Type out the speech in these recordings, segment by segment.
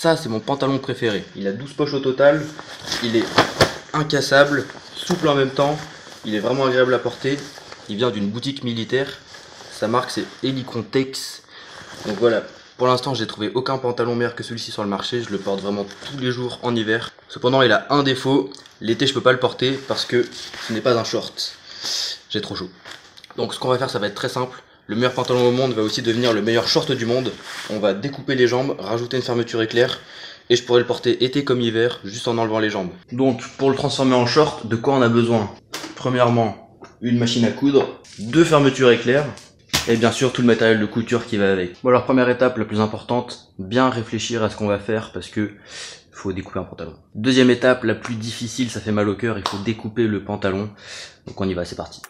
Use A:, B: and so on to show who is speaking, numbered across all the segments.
A: Ça, c'est mon pantalon préféré. Il a 12 poches au total. Il est incassable, souple en même temps. Il est vraiment agréable à porter. Il vient d'une boutique militaire. Sa marque, c'est Helicontex. Donc voilà. Pour l'instant, j'ai trouvé aucun pantalon meilleur que celui-ci sur le marché. Je le porte vraiment tous les jours en hiver. Cependant, il a un défaut. L'été, je peux pas le porter parce que ce n'est pas un short. J'ai trop chaud. Donc ce qu'on va faire, ça va être très simple. Le meilleur pantalon au monde va aussi devenir le meilleur short du monde. On va découper les jambes, rajouter une fermeture éclair. Et je pourrais le porter été comme hiver, juste en enlevant les jambes. Donc pour le transformer en short, de quoi on a besoin? Premièrement, une machine à coudre, 2 fermetures éclair. Et bien sûr tout le matériel de couture qui va avec. Bon alors première étape la plus importante, bien réfléchir à ce qu'on va faire parce que faut découper un pantalon. Deuxième étape la plus difficile, ça fait mal au cœur, il faut découper le pantalon. Donc on y va, c'est parti.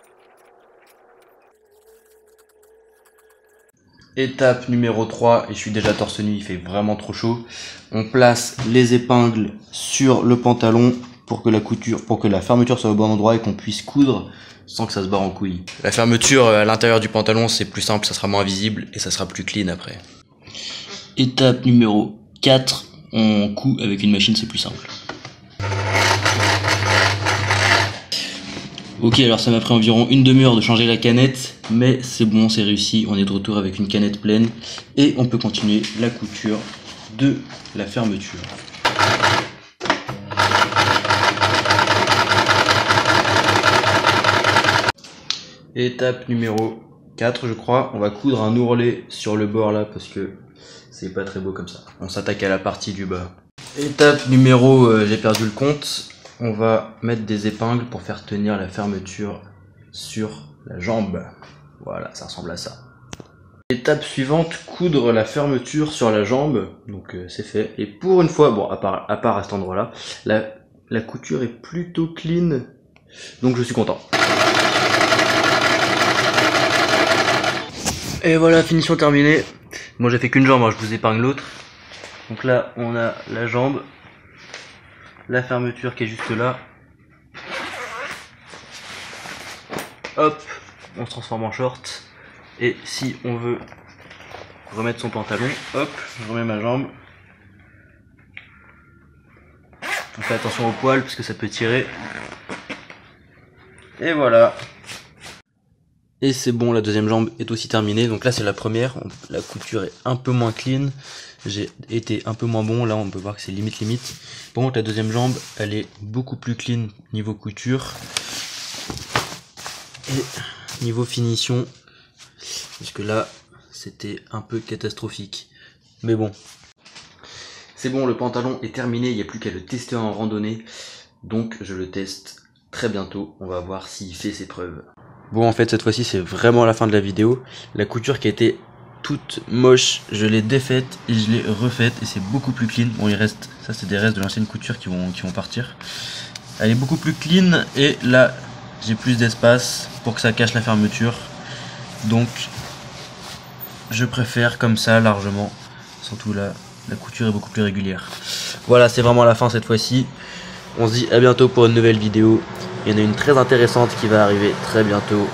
A: Étape numéro 3, et je suis déjà torse nu, il fait vraiment trop chaud. On place les épingles sur le pantalon pour que la fermeture soit au bon endroit et qu'on puisse coudre sans que ça se barre en couille. La fermeture à l'intérieur du pantalon, c'est plus simple, ça sera moins visible et ça sera plus clean après. Étape numéro 4, on coud avec une machine, c'est plus simple. Ok, alors ça m'a pris environ une demi-heure de changer la canette, mais c'est bon, c'est réussi, on est de retour avec une canette pleine et on peut continuer la couture de la fermeture. Étape numéro 4 je crois, on va coudre un ourlet sur le bord là parce que c'est pas très beau comme ça. On s'attaque à la partie du bas. Étape numéro, j'ai perdu le compte, on va mettre des épingles pour faire tenir la fermeture sur la jambe. Voilà, ça ressemble à ça. Étape suivante, coudre la fermeture sur la jambe, donc c'est fait. Et pour une fois, bon à part à cet endroit là, la couture est plutôt clean, donc je suis content. Et voilà, finition terminée. Moi j'ai fait qu'une jambe, hein, je vous épargne l'autre. Donc là on a la jambe, la fermeture qui est juste là. Hop, on se transforme en short. Et si on veut remettre son pantalon, hop, je remets ma jambe. On fait attention au poil parce que ça peut tirer. Et voilà. Et c'est bon, la deuxième jambe est aussi terminée. Donc là c'est la première, la couture est un peu moins clean. J'ai été un peu moins bon, là on peut voir que c'est limite. Par contre la deuxième jambe, elle est beaucoup plus clean niveau couture. Et niveau finition, parce que là c'était un peu catastrophique. Mais bon. C'est bon, le pantalon est terminé, il n'y a plus qu'à le tester en randonnée. Donc je le teste très bientôt, on va voir s'il fait ses preuves. Bon en fait cette fois-ci c'est vraiment la fin de la vidéo. La couture qui a été toute moche, je l'ai défaite et je l'ai refaite et c'est beaucoup plus clean. Bon il reste, ça c'est des restes de l'ancienne couture qui vont partir. Elle est beaucoup plus clean et là j'ai plus d'espace pour que ça cache la fermeture. Donc je préfère comme ça largement. Surtout là, la couture est beaucoup plus régulière. Voilà, c'est vraiment la fin cette fois-ci. On se dit à bientôt pour une nouvelle vidéo. Il y en a une très intéressante qui va arriver très bientôt.